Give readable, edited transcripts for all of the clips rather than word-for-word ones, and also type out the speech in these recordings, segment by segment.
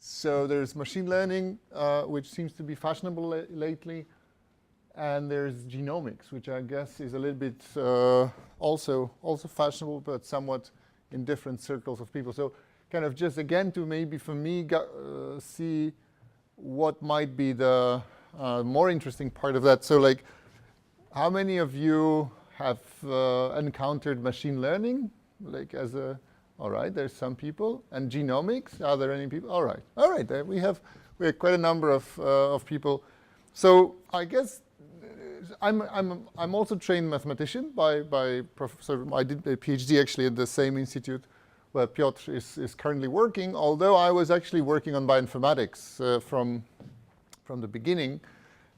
So there's machine learning, which seems to be fashionable lately. And there's genomics, which I guess is a little bit also fashionable, but somewhat in different circles of people. So kind of just, again, to maybe for me see what might be the more interesting part of that. So like, how many of you have encountered machine learning? Like as a, all right, there's some people. And genomics, are there any people? All right, we have quite a number of people. So I guess I'm also trained mathematician by Professor. I did a PhD actually at the same institute where Piotr is currently working, although I was actually working on bioinformatics from the beginning.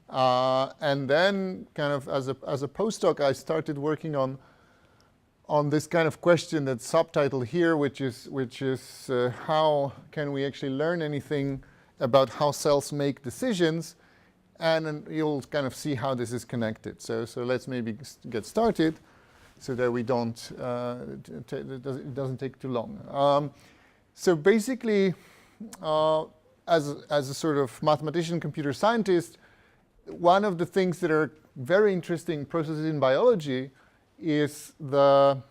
And then kind of as a postdoc, I started working on this kind of question that's subtitled here, which is how can we actually learn anything about how cells make decisions? And then you'll kind of see how this is connected. So let's maybe get started so that we don't, it doesn't take too long. So basically, as a sort of mathematician, computer scientist, one of the things that are very interesting processes in biology is the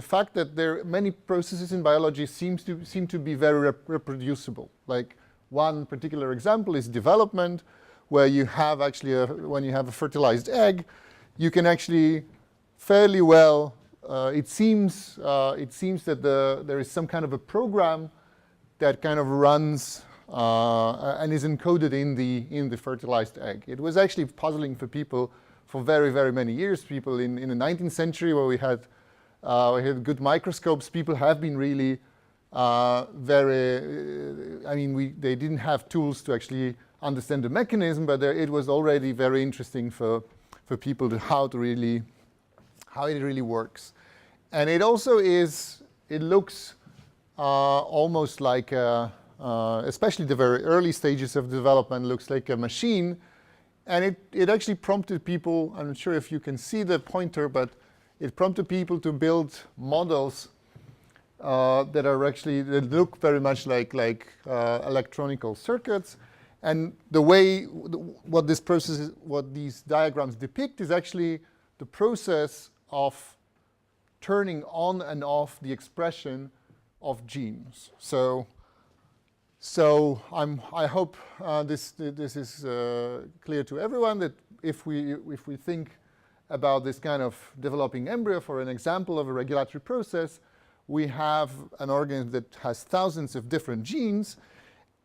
fact that many processes in biology seem to be very reproducible. Like one particular example is development, where you have actually, when you have a fertilized egg, you can actually fairly well, it seems that there is some kind of a program that kind of runs and is encoded in the fertilized egg. It was actually puzzling for people for very, very many years. People in the 19th century, where we had good microscopes, people have been really they didn't have tools to actually understand the mechanism, but it was already very interesting for people how it really works. And it also it looks almost like especially the very early stages of development looks like a machine. And it actually prompted people, I'm not sure if you can see the pointer, but it prompted people to build models that look very much like electronical circuits. And the way what these diagrams depict is actually the process of turning on and off the expression of genes. So I hope this is clear to everyone, that if we think about this kind of developing embryo for an example of a regulatory process, we have an organism that has thousands of different genes,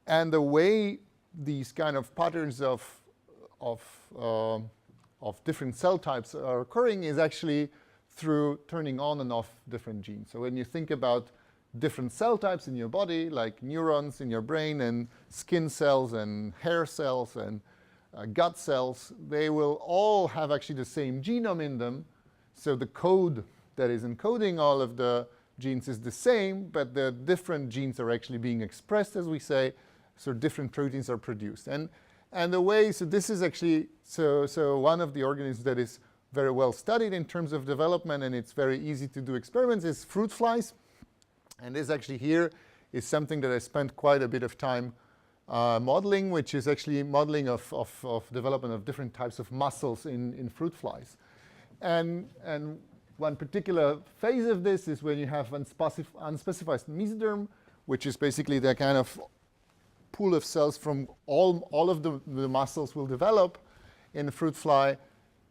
and the way these kind of patterns of different cell types are occurring is actually through turning on and off different genes. So when you think about different cell types in your body, like neurons in your brain and skin cells and hair cells and gut cells, they will all have actually the same genome in them. So the code that is encoding all of the genes is the same, but the different genes are actually being expressed, as we say, so different proteins are produced. And the way, so this is actually, so one of the organisms that is very well studied in terms of development, and it's very easy to do experiments, is fruit flies. And this actually here is something that I spent quite a bit of time modeling, which is actually modeling of development of different types of muscles in fruit flies. And one particular phase of this is when you have unspecified mesoderm, which is basically the kind of pool of cells from all of the muscles will develop in the fruit fly.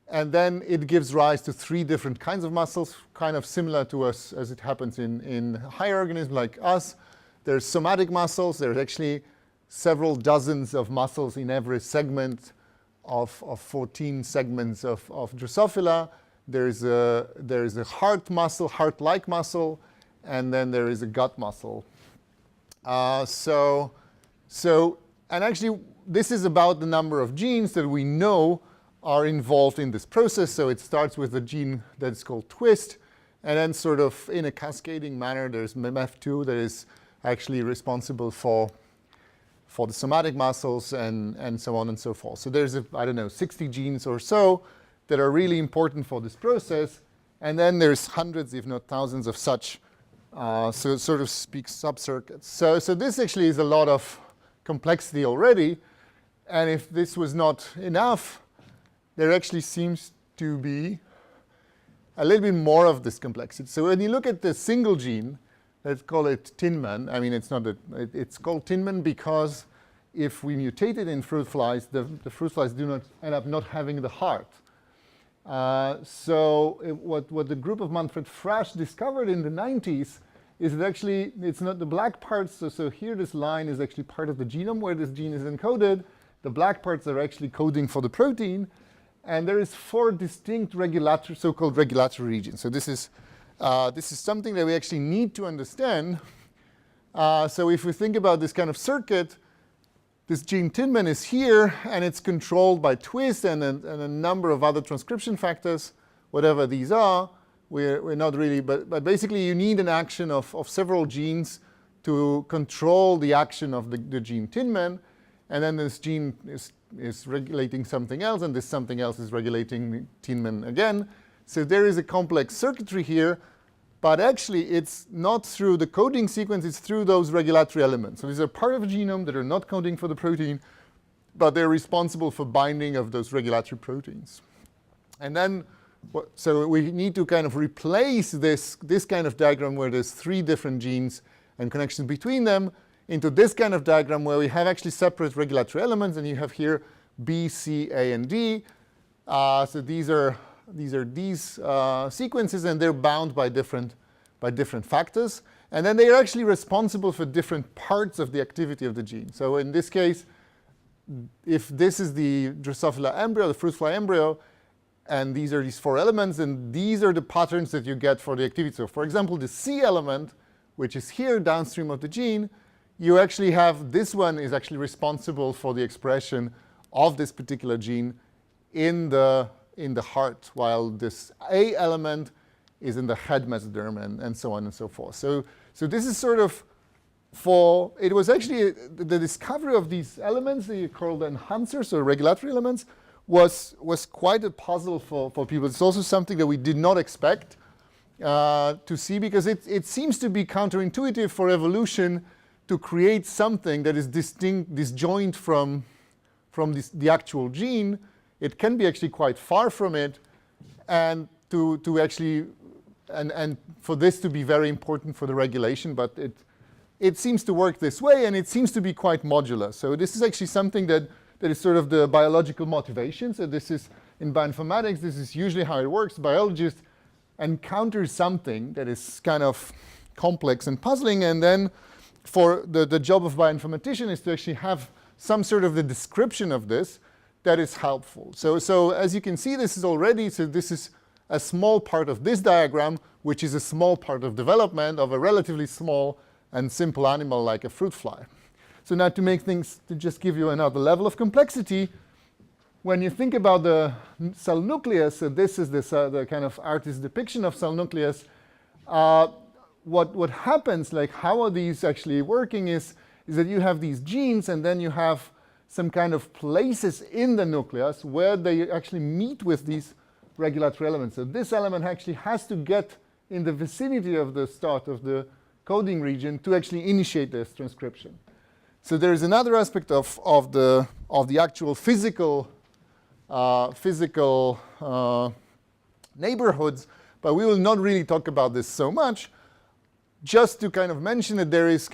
And then it gives rise to 3 different kinds of muscles, kind of similar to us as it happens in higher organisms like us. There's somatic muscles. There's actually several dozens of muscles in every segment of 14 segments of Drosophila. There's a heart muscle, heart-like muscle, and then there is a gut muscle. And actually, this is about the number of genes that we know are involved in this process. So it starts with a gene that's called twist, and then sort of in a cascading manner, there's MIMUW2 that is actually responsible for the somatic muscles and so on and so forth. So there's, 60 genes or so that are really important for this process. And then there's hundreds, if not thousands, of such, so to speak, subcircuits. So this actually is a lot of complexity already. And if this was not enough, there actually seems to be a little bit more of this complexity. So when you look at the single gene, let's call it Tinman. I mean, it's called Tinman because if we mutate it in fruit flies, the fruit flies do not end up not having the heart. What the group of Manfred Frasch discovered in the 90s is that actually it's not the black parts. So here this line is actually part of the genome where this gene is encoded. The black parts are actually coding for the protein. And there is 4 distinct so-called regulatory regions. So this is something that we actually need to understand. So if we think about this kind of circuit, this gene Tinman is here, and it's controlled by twist and a number of other transcription factors, whatever these are. We're not really, but basically you need an action of several genes to control the action of the gene Tinman. And then this gene is regulating something else, and this something else is regulating Tinman again. So there is a complex circuitry here, but actually it's not through the coding sequence, it's through those regulatory elements. So these are part of a genome that are not coding for the protein, but they're responsible for binding of those regulatory proteins. And then, so we need to kind of replace this kind of diagram where there's 3 different genes and connections between them into this kind of diagram where we have actually separate regulatory elements, and you have here B, C, A, and D. So these are these sequences, and they're bound by different factors. And then they are actually responsible for different parts of the activity of the gene. So in this case, if this is the Drosophila embryo, the fruit fly embryo, and these are these 4 elements, and these are the patterns that you get for the activity. So for example, the C element, which is here downstream of the gene, you actually have this one is actually responsible for the expression of this particular gene in the heart, while this A element is in the head mesoderm, and so on and so forth. So this is sort of it was actually the discovery of these elements that you call the enhancers or regulatory elements was quite a puzzle for people. It's also something that we did not expect to see, because it seems to be counterintuitive for evolution to create something that is disjoint from the actual gene. It can be actually quite far from it, and to actually and for this to be very important for the regulation. But it seems to work this way, and it seems to be quite modular. So this is actually something that is sort of the biological motivation. So this is in bioinformatics. This is usually how it works. Biologists encounter something that is kind of complex and puzzling, and then for the job of bioinformatician is to actually have some sort of the description of this that is helpful. So as you can see, this is a small part of this diagram, which is a small part of development of a relatively small and simple animal like a fruit fly. So now to just give you another level of complexity, when you think about the cell nucleus, so this is the kind of artist's depiction of cell nucleus, what happens, like how are these actually working is that you have these genes, and then you have some kind of places in the nucleus where they actually meet with these regulatory elements. So this element actually has to get in the vicinity of the start of the coding region to actually initiate this transcription. So there is another aspect of the actual physical neighborhoods, but we will not really talk about this so much. Just to kind of mention that there is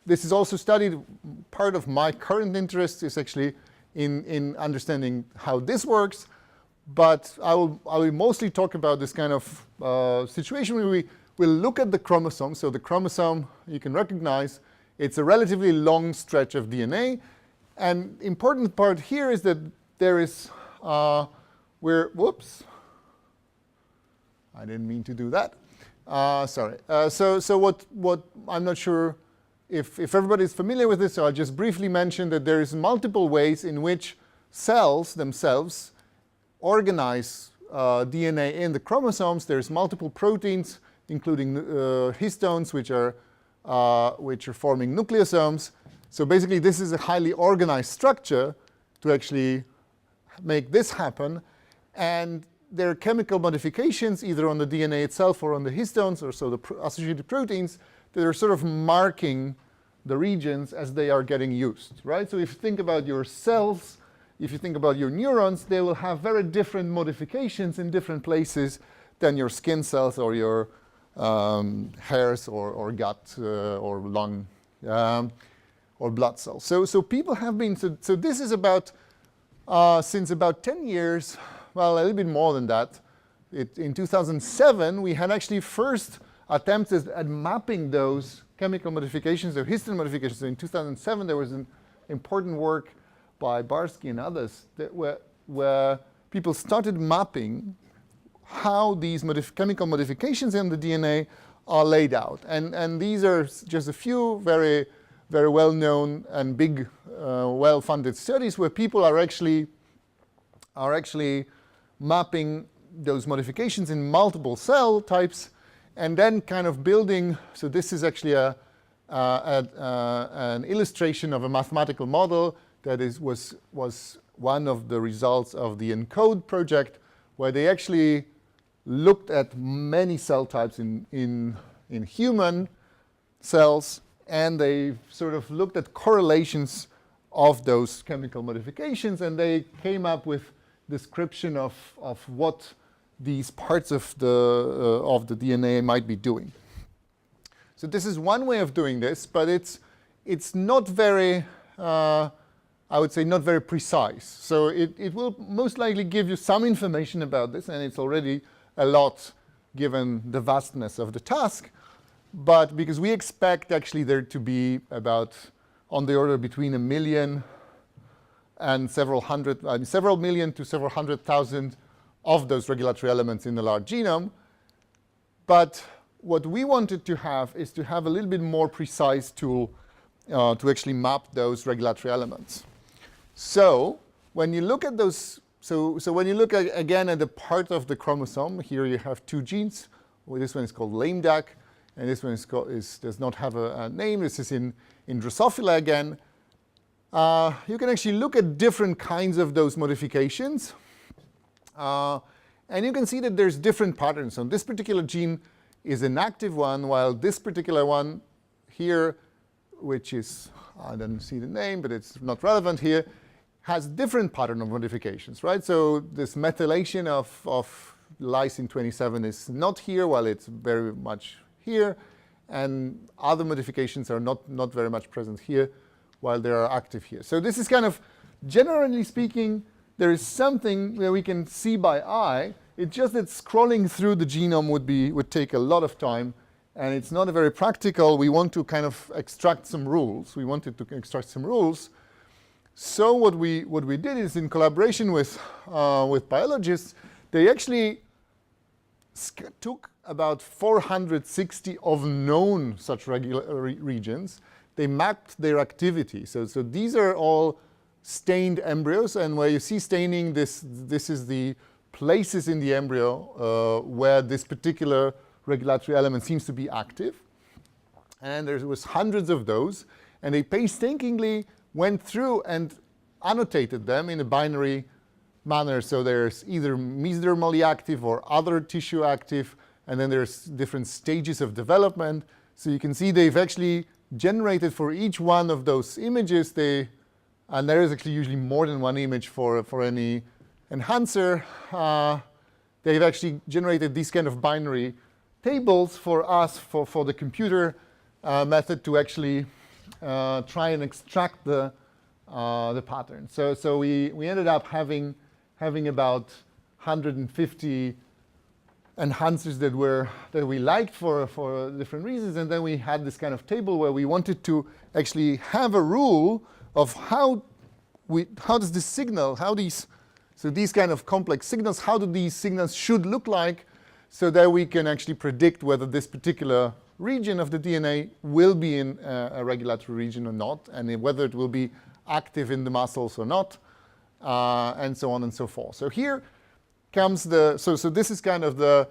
this is also studied. Part of my current interest is actually in understanding how this works, but I will mostly talk about this kind of situation where we will look at the chromosome. So the chromosome, you can recognize, it's a relatively long stretch of DNA, and important part here is that there is whoops, I didn't mean to do that. Sorry. So what I'm not sure if everybody is familiar with this, so I'll just briefly mention that there is multiple ways in which cells themselves organize DNA in the chromosomes. There's multiple proteins, including histones, which are forming nucleosomes. So basically, this is a highly organized structure to actually make this happen. And there are chemical modifications either on the DNA itself or on the histones, or so the associated proteins, that are sort of marking the regions as they are getting used, right? So if you think about your cells, if you think about your neurons, they will have very different modifications in different places than your skin cells or your hairs or gut or lung or blood cells. So people have been, so this is about, since about 10 years, well, a little bit more than that. In 2007, we had actually first attempted at mapping those chemical modifications, or histone modifications. So in 2007, there was an important work by Barsky and others that where people started mapping how these chemical modifications in the DNA are laid out. And these are just a few very, very well-known and big, well-funded studies where people are actually mapping those modifications in multiple cell types and then kind of building. So this is actually an illustration of a mathematical model that was one of the results of the ENCODE project, where they actually looked at many cell types in human cells, and they sort of looked at correlations of those chemical modifications, and they came up with description of what these parts of the DNA might be doing. So this is one way of doing this, but it's not very, I would say, not very precise. So it will most likely give you some information about this, and it's already a lot given the vastness of the task. But because we expect actually there to be about on the order between 1 million and several million to several 100,000 of those regulatory elements in the large genome. But what we wanted to have is to have a little bit more precise tool to actually map those regulatory elements. So when you look at those, so when you look again at the part of the chromosome, here you have 2 genes. Well, this one is called lame-duck, and this one does not have a name. This is in Drosophila again. You can actually look at different kinds of those modifications. And you can see that there's different patterns. So this particular gene is an active one, while this particular one here, which is, I don't see the name, but it's not relevant here, has different pattern of modifications, right? So this methylation of lysine 27 is not here, while it's very much here. And other modifications are not very much present here, while they are active here. So this is kind of, generally speaking, there is something that we can see by eye. It's just that scrolling through the genome would take a lot of time, and it's not very practical. We want to kind of extract some rules. We wanted to extract some rules. So what we did is, in collaboration with biologists, they actually took about 460 of known such regions. They mapped their activity. So these are all stained embryos, and where you see staining, this is the places in the embryo where this particular regulatory element seems to be active. And there was hundreds of those, and they painstakingly went through and annotated them in a binary manner. So there's either mesodermally active or other tissue active, and then there's different stages of development. So you can see they've actually generated for each one of those images, and there is actually usually more than one image for any enhancer. They've actually generated these kind of binary tables for us, for the computer method to actually try and extract the pattern. So we ended up having about 150 enhancers that we liked for different reasons, and then we had this kind of table where we wanted to actually have a rule of how does this signal, these kind of complex signals, how do these signals should look like, so that we can actually predict whether this particular region of the DNA will be in a regulatory region or not, and whether it will be active in the muscles or not, and so on and so forth. So here comes so this is kind of the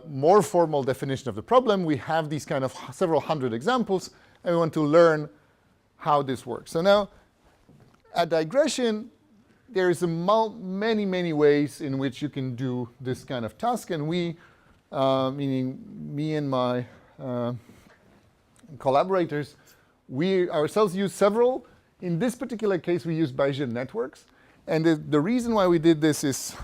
more formal definition of the problem. We have these kind of several hundred examples, and we want to learn how this works. So now, a digression, there's many ways in which you can do this kind of task, and we, meaning me and my collaborators, we ourselves use several. In this particular case, we use Bayesian networks, and the reason why we did this is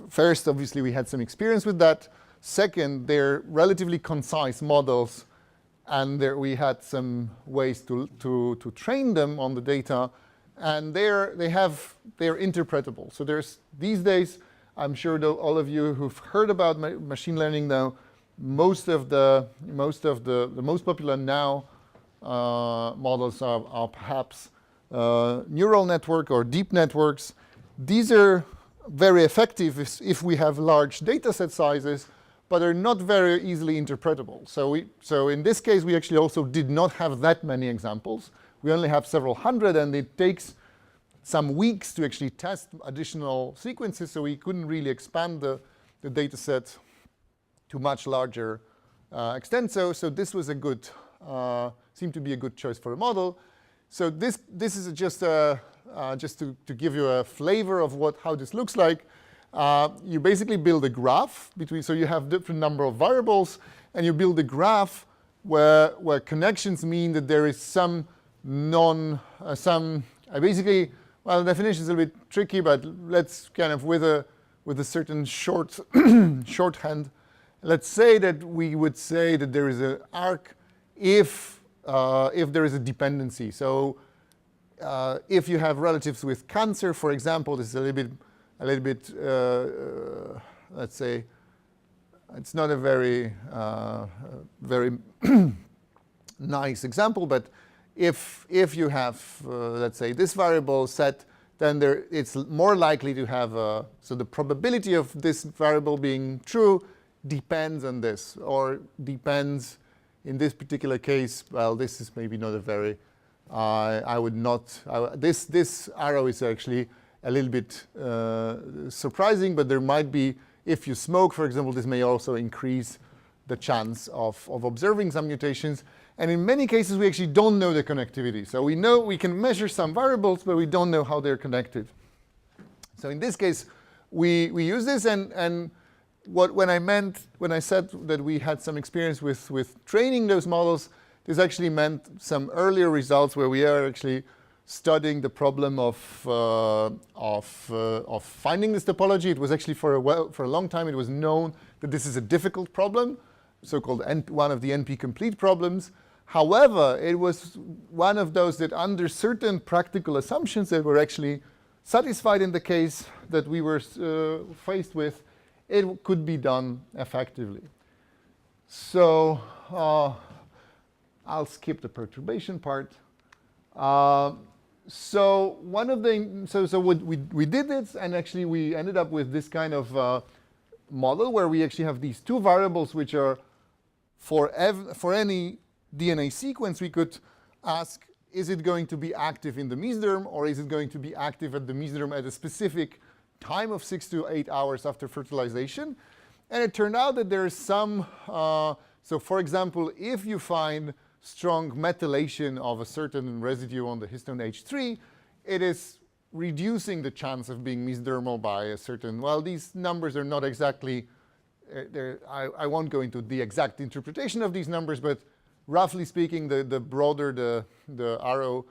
first, obviously, we had some experience with that. Second, they're relatively concise models, and we had some ways to train them on the data, and they're interpretable. So these days, I'm sure that all of you who've heard about machine learning now, most popular now models are perhaps neural network or deep networks. These are very effective if we have large data set sizes, but are not very easily interpretable. So in this case, we actually also did not have that many examples. We only have several hundred, and it takes some weeks to actually test additional sequences, so we couldn't really expand the data set to much larger extent. So this was seemed to be a good choice for a model. So this is just to give you a flavor of how this looks like. You basically build a graph so you have different number of variables, and you build a graph where connections mean that there is basically, well, the definition is a little bit tricky, but let's kind of with a certain shorthand, let's say that we would say that there is an arc if there is a dependency. So if you have relatives with cancer, for example, this is a little bit, let's say, it's not a very nice example, but if you have, let's say, this variable set, then it's more likely to have so the probability of this variable being true depends on this, or depends in this particular case. Well, this is maybe not a very, this arrow is actually a little bit surprising, but there might be, if you smoke, for example, this may also increase the chance of observing some mutations. And in many cases, we actually don't know the connectivity. So we know we can measure some variables, but we don't know how they're connected. So in this case, we use this, and when I said that we had some experience with training those models, this actually meant some earlier results where we are actually studying the problem of finding this topology. It was actually for a long time it was known that this is a difficult problem, so-called one of the NP-complete problems. However, it was one of those that under certain practical assumptions that were actually satisfied in the case that we were faced with, it could be done effectively. So I'll skip the perturbation part. So we did this, and actually we ended up with this kind of model where we actually have these two variables which are for any DNA sequence we could ask, is it going to be active in the mesoderm, or is it going to be active at the mesoderm at a specific time of 6 to 8 hours after fertilization? And it turned out that there is some, so for example, if you find strong methylation of a certain residue on the histone H3, it is reducing the chance of being mesodermal by a certain, well, these numbers are not exactly, I won't go into the exact interpretation of these numbers, but roughly speaking, the broader the arrow,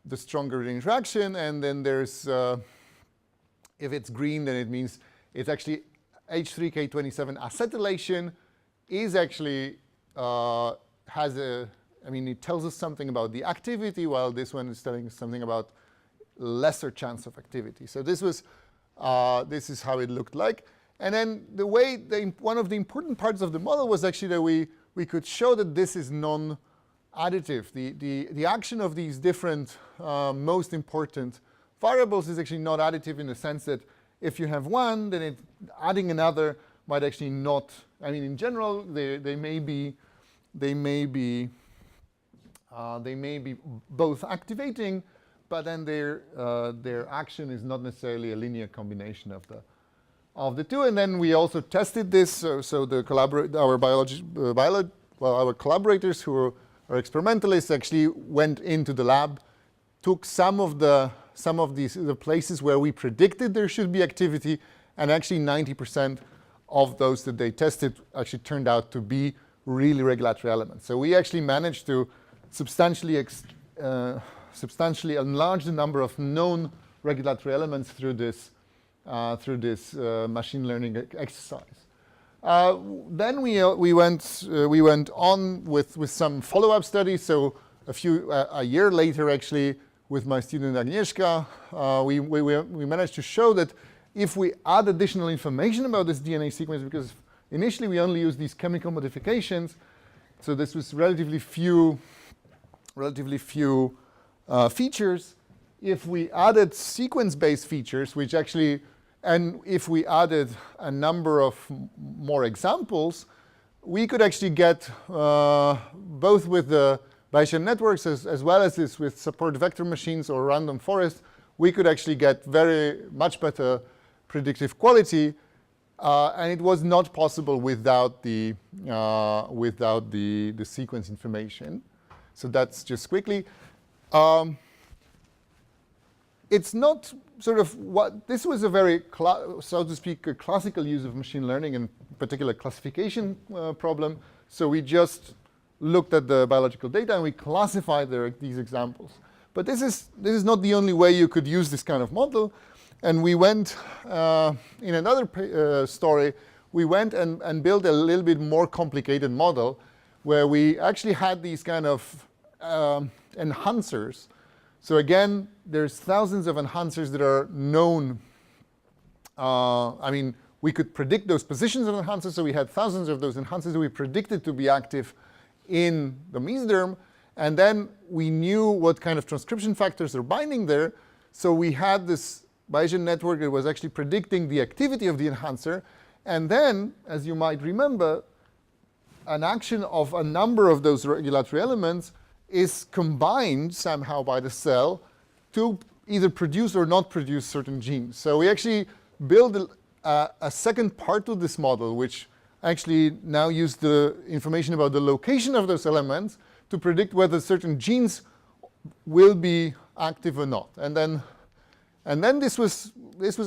the stronger the interaction. And then there's, if it's green, then it means it's actually H3K27 acetylation is actually, it tells us something about the activity, while this one is telling us something about lesser chance of activity. So this is how it looked like. And then one of the important parts of the model was actually that we could show that this is non-additive. The action of these different most important variables is actually not additive, in the sense that if you have one, then adding another might actually not. In general, they may be both activating, but then their action is not necessarily a linear combination of the two. And then we also tested this. So our collaborators who are experimentalists actually went into the lab, took some of the the places where we predicted there should be activity, and actually 90% of those that they tested actually turned out to be really regulatory elements. So we actually managed to substantially enlarge the number of known regulatory elements through this machine learning exercise. Then we went on with some follow-up studies. So a year later, actually, with my student Agnieszka, we managed to show that if we add additional information about this DNA sequence, because initially we only used these chemical modifications, so this was relatively few features. If we added sequence-based features, which actually, and if we added a number of more examples, we could actually get, both with the Bayesian networks as well as this with support vector machines or random forest, we could actually get much better predictive quality, and it was not possible without the sequence information. So that's just quickly. It's not sort of what this was a very, so to speak, a classical use of machine learning, in particular classification problem. So we just looked at the biological data and we classified these examples. But this is not the only way you could use this kind of model. And we went, in another story, we went and built a little bit more complicated model where we actually had these kind of enhancers. So again, there's thousands of enhancers that are known. I mean, we could predict those positions of enhancers, so we had thousands of those enhancers that we predicted to be active in the mesoderm. And then we knew what kind of transcription factors are binding there. So we had this Bayesian network that was actually predicting the activity of the enhancer. And then, as you might remember, an action of a number of those regulatory elements is combined somehow by the cell to either produce or not produce certain genes. So we actually build a second part of this model, which actually now use the information about the location of those elements to predict whether certain genes will be active or not. And then this was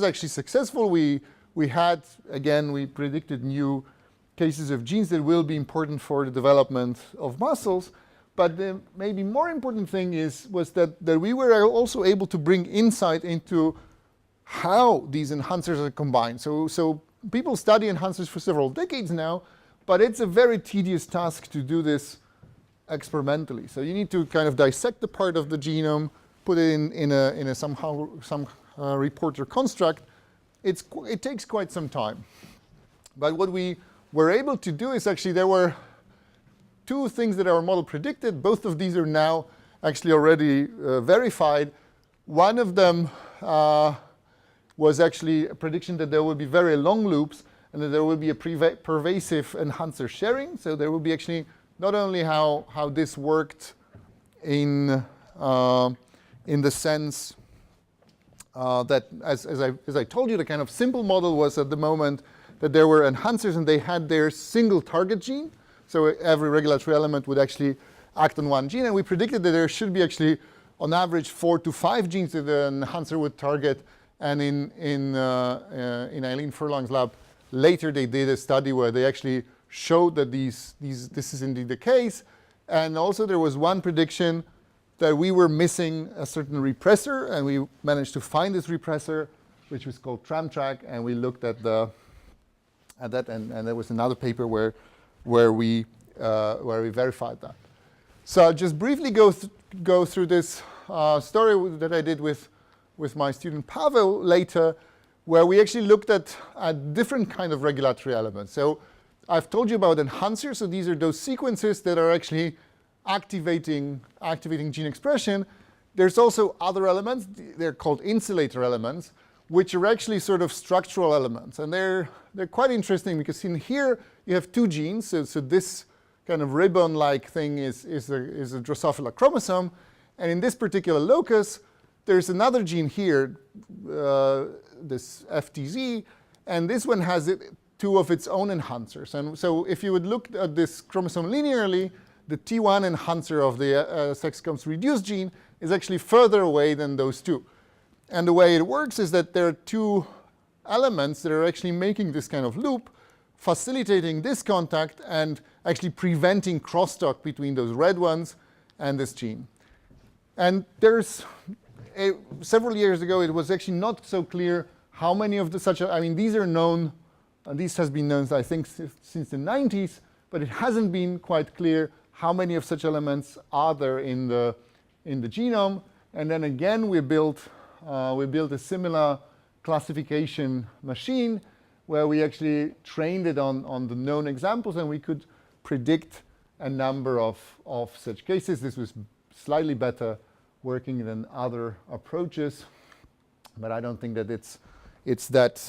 actually successful. We predicted new cases of genes that will be important for the development of muscles. But the maybe more important thing was that we were also able to bring insight into how these enhancers are combined. So people study enhancers for several decades now, but it's a very tedious task to do this experimentally. So you need to kind of dissect the part of the genome, put it in a some report or construct. It takes quite some time. But what we were able to do is actually there were two things that our model predicted. Both of these are now actually already verified. One of them was actually a prediction that there will be very long loops and that there will be a pervasive enhancer sharing. So there will be actually not only how this worked in the sense that, as I told you, the kind of simple model was at the moment that there were enhancers and they had their single target gene. So every regulatory element would actually act on one gene. And we predicted that there should be actually, on average, 4 to 5 genes that the enhancer would target. And in Eileen Furlong's lab, later they did a study where they actually showed that this is indeed the case. And also there was one prediction that we were missing a certain repressor. And we managed to find this repressor, which was called tram-track. And we looked at that. And there was another paper where we verified that. So I'll just briefly go through this story that I did with my student Pavel later, where we actually looked at different kind of regulatory elements. So I've told you about enhancers. So these are those sequences that are actually activating gene expression. There's also other elements. They're called insulator elements, which are actually sort of structural elements. And they're quite interesting because in here you have two genes. So this kind of ribbon-like thing is a Drosophila chromosome. And in this particular locus, there's another gene here, this FTZ, and this one has two of its own enhancers. And so if you would look at this chromosome linearly, the T1 enhancer of the sex-comes reduced gene is actually further away than those two. And the way it works is that there are two elements that are actually making this kind of loop, facilitating this contact and actually preventing crosstalk between those red ones and this gene. And there's several years ago, it was actually not so clear how many of these are known, and this has been known, I think, since the 90s, but it hasn't been quite clear how many of such elements are there in the genome. And then again, we built a similar classification machine where we actually trained it on the known examples, and we could predict a number of such cases. This was slightly better working than other approaches, but I don't think that it's that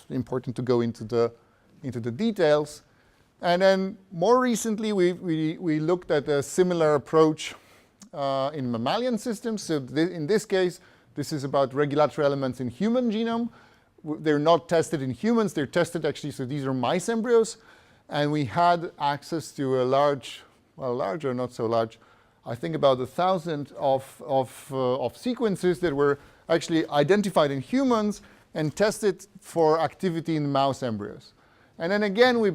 important to go into the details. And then more recently, we looked at a similar approach in mammalian systems. So in this case, this is about regulatory elements in human genome. They're not tested in humans. They're tested actually, so these are mice embryos. And we had access to a large, well, larger, not so large, I think about 1,000 of sequences that were actually identified in humans and tested for activity in mouse embryos. And then again, we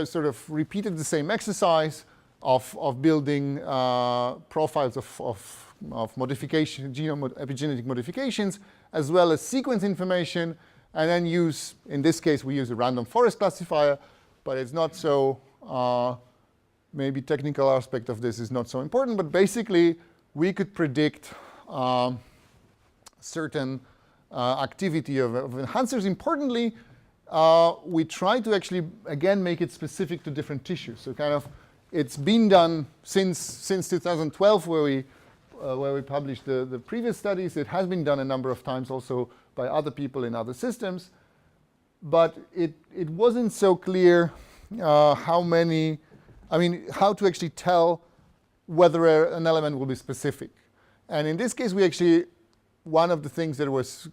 sort of repeated the same exercise of building profiles of modification, genome epigenetic modifications, as well as sequence information, and then in this case, we use a random forest classifier, but it's not so, maybe technical aspect of this is not so important, but basically, we could predict certain activity of enhancers. Importantly, we try to actually, again, make it specific to different tissues. So kind of, it's been done since 2012, where we published the previous studies. It has been done a number of times also by other people in other systems. But it wasn't so clear how to actually tell whether an element will be specific. And in this case, one of the things that was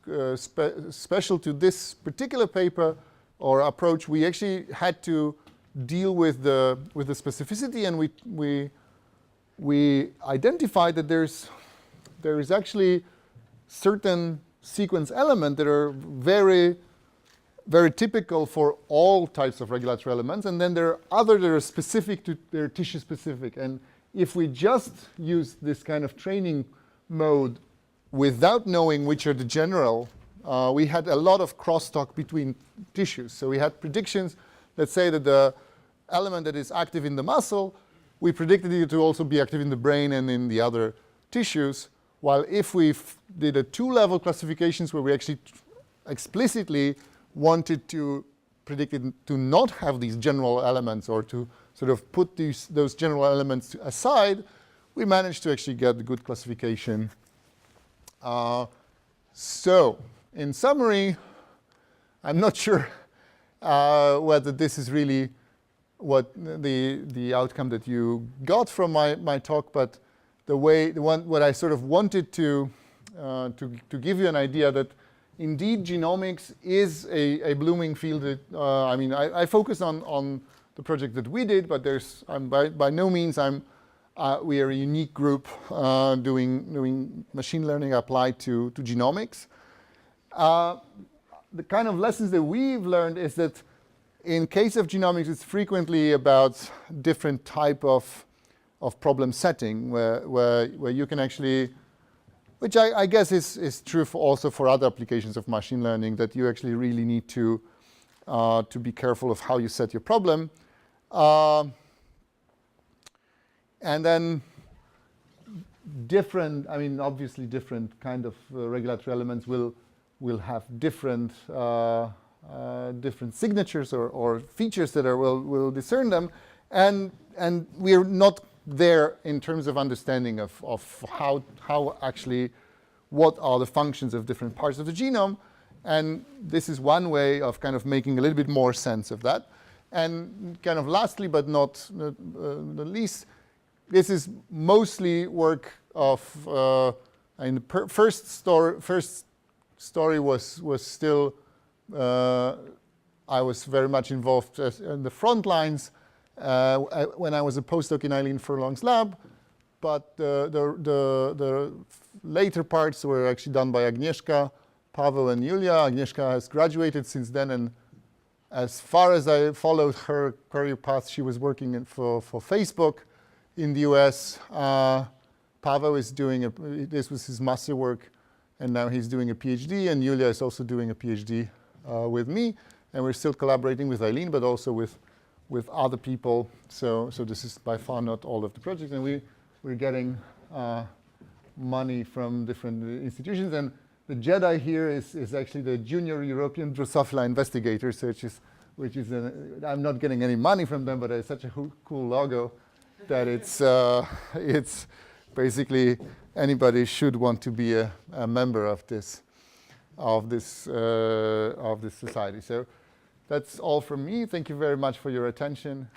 special to this particular paper or approach, we actually had to deal with the specificity, and we identified that there is actually certain sequence elements that are very, very typical for all types of regulatory elements, and then there are others that are specific to, they're tissue specific. And if we just use this kind of training mode without knowing which are the general, we had a lot of crosstalk between tissues. So we had predictions, let's say that the element that is active in the muscle, we predicted it to also be active in the brain and in the other tissues, while if we did a two-level classifications where we actually explicitly wanted to predict it to not have these general elements or to sort of put those general elements aside, we managed to actually get the good classification. So, in summary, I'm not sure whether this is really what the outcome that you got from my talk, but what I sort of wanted to give you an idea that indeed genomics is a blooming field. I focus on the project that we did, but by no means we are a unique group doing machine learning applied to genomics. The kind of lessons that we've learned is that in case of genomics, it's frequently about different type of problem setting where you can actually, which I guess is true also for other applications of machine learning, that you actually really need to be careful of how you set your problem. And then obviously different kind of regulatory elements will have different signatures or features that will discern them, and we're not there in terms of understanding of how actually what are the functions of different parts of the genome, and this is one way of kind of making a little bit more sense of that. And kind of lastly, but not the least, this is mostly work of the first story was still I was very much involved in the front lines when I was a postdoc in Eileen Furlong's lab. but the later parts were actually done by Agnieszka, Paweł, and Julia. Agnieszka has graduated since then, and as far as I followed her career path, she was working for Facebook in the US. Paweł is doing this was his master work, and now he's doing a PhD, and Julia is also doing a PhD with me, and we're still collaborating with Eileen, but also with other people. So this is by far not all of the projects, and we're getting money from different institutions. And the Jedi here is actually the Junior European Drosophila Investigator, so which is I'm not getting any money from them, but it's such a cool logo that it's basically anybody should want to be a member of this society. So that's all from me. Thank you very much for your attention.